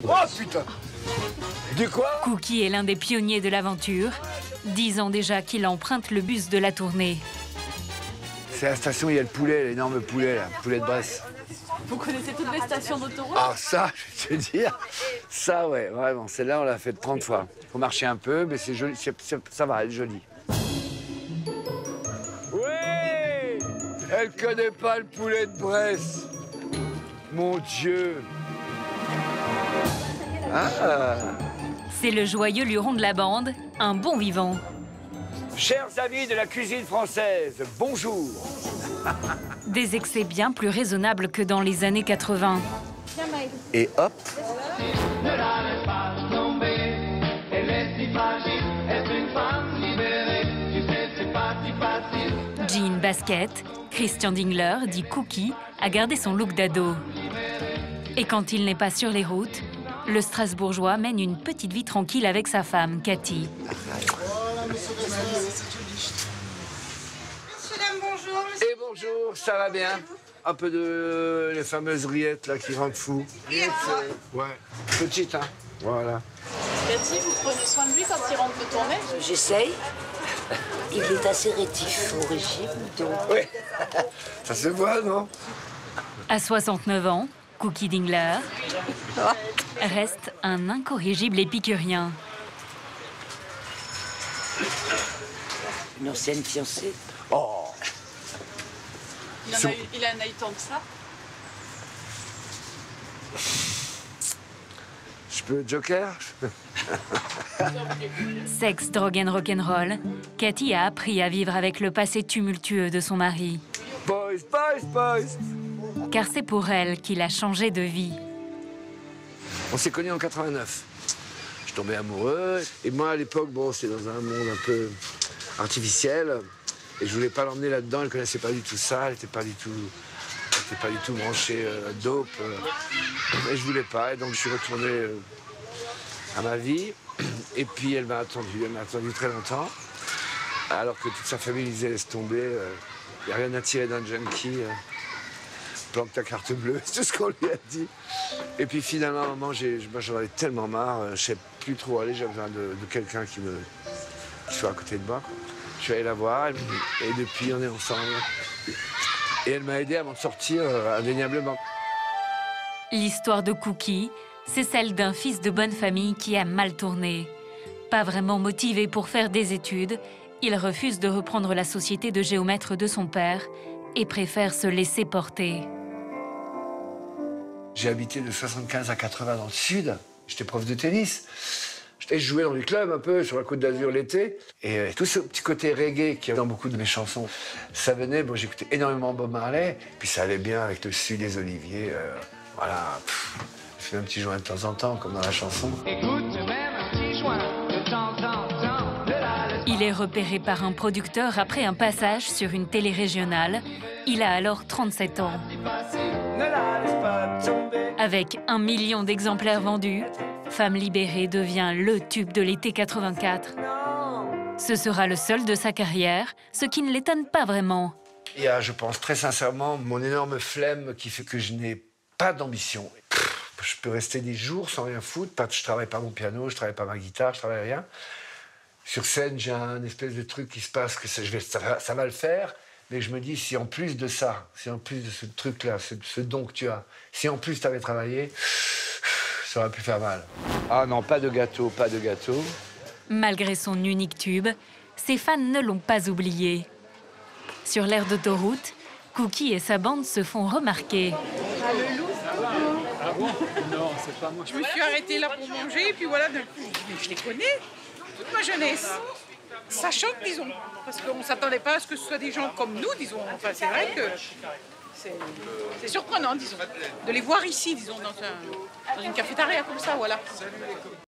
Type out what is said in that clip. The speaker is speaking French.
Oh putain! Du quoi? Cookie est l'un des pionniers de l'aventure. 10 ans déjà qu'il emprunte le bus de la tournée. C'est la station où il y a le poulet, l'énorme poulet, là, poulet de Bresse. Vous connaissez toutes les stations d'autoroute? Ah ça, je vais te dire, ça ouais, vraiment, celle-là on l'a fait 30 fois. Faut marcher un peu, mais c'est joli, ça va, elle est jolie. Ouais! Elle connaît pas le poulet de Bresse. Mon Dieu! Ah! C'est le joyeux luron de la bande, un bon vivant. Chers amis de la cuisine française, bonjour! Des excès bien plus raisonnables que dans les années 80. Et hop! Ne la laisse pas tomber, elle est si fragile, est une femme libérée, tu sais c'est pas si facile. Jean basket, Christian Dingler, dit Cookie, a gardé son look d'ado. Et quand il n'est pas sur les routes, le Strasbourgeois mène une petite vie tranquille avec sa femme, Cathy. Bonjour. Et bonjour, ça va bien? Un peu de les fameuses rillettes là qui rendent fou. Rillettes, ouais, petite, hein. Voilà. Cathy, vous prenez soin de lui quand il rentre de tournée? J'essaye. Il est assez rétif au régime, donc... Oui, ça se voit, non? À 69 ans, Cookie Dingler reste un incorrigible épicurien. Une ancienne fiancée. Oh! Il en a eu tant que ça? Je peux joker? Sexe, drogue and rock'n'roll, Cathy a appris à vivre avec le passé tumultueux de son mari. Boys, boys, boys! Car c'est pour elle qu'il a changé de vie. On s'est connus en 89. Je suis tombé amoureux. Et moi, à l'époque, bon, c'est dans un monde un peu artificiel. Et je voulais pas l'emmener là-dedans. Elle connaissait pas du tout ça. Elle était pas du tout branchée dope. Et je voulais pas. Et donc, je suis retourné à ma vie. Et puis, elle m'a attendu. Elle m'a attendu très longtemps. Alors que toute sa famille disait laisse tomber. Il n'y a rien à tirer d'un junkie. Planque ta carte bleue, c'est tout ce qu'on lui a dit. Et puis finalement, à un moment, j'en avais tellement marre, je ne sais plus trop où aller, j'avais besoin de quelqu'un qui soit à côté de moi. Je suis allé la voir, et depuis, on est ensemble. Et elle m'a aidé à m'en sortir indéniablement. L'histoire de Cookie, c'est celle d'un fils de bonne famille qui a mal tourné. Pas vraiment motivé pour faire des études, il refuse de reprendre la société de géomètre de son père et préfère se laisser porter. J'ai habité de 75 à 80 dans le sud. J'étais prof de tennis. Je jouais dans des clubs un peu sur la Côte d'Azur l'été. Et tout ce petit côté reggae qu'il y a dans beaucoup de mes chansons, ça venait. Bon, j'écoutais énormément Bob Marley. Puis ça allait bien avec le sud des oliviers. Voilà. Je fais un petit joint de temps en temps, comme dans la chanson. Écoute même un petit joint de temps en temps, ne la laisse Il est repéré par un producteur après un passage sur une télé régionale. Il a alors 37 ans. pas facile, ne la laisse pas tomber. Avec 1 million d'exemplaires vendus, Femme libérée devient le tube de l'été 84. Ce sera le seul de sa carrière, ce qui ne l'étonne pas vraiment. Il y a, je pense très sincèrement, mon énorme flemme qui fait que je n'ai pas d'ambition. Je peux rester des jours sans rien foutre. Je travaille pas mon piano, je travaille pas ma guitare, je travaille rien. Sur scène, j'ai un espèce de truc qui se passe, que ça va le faire. Mais je me dis, si en plus de ça, si en plus de ce truc-là, ce don que tu as, si en plus tu avais travaillé, ça aurait pu faire mal. Ah non, pas de gâteau, pas de gâteau. Malgré son unique tube, ses fans ne l'ont pas oublié. Sur l'aire d'autoroute, Cookie et sa bande se font remarquer. Ah, le loup. Ah bon? Non, c'est pas moi. Je me suis arrêtée là pour manger, et puis voilà, d'un coup, je les connais, toute ma jeunesse. Ça choque, disons, parce qu'on ne s'attendait pas à ce que ce soit des gens comme nous, disons. Enfin, c'est vrai que c'est surprenant, disons, de les voir ici, disons, dans une cafétéria comme ça, voilà.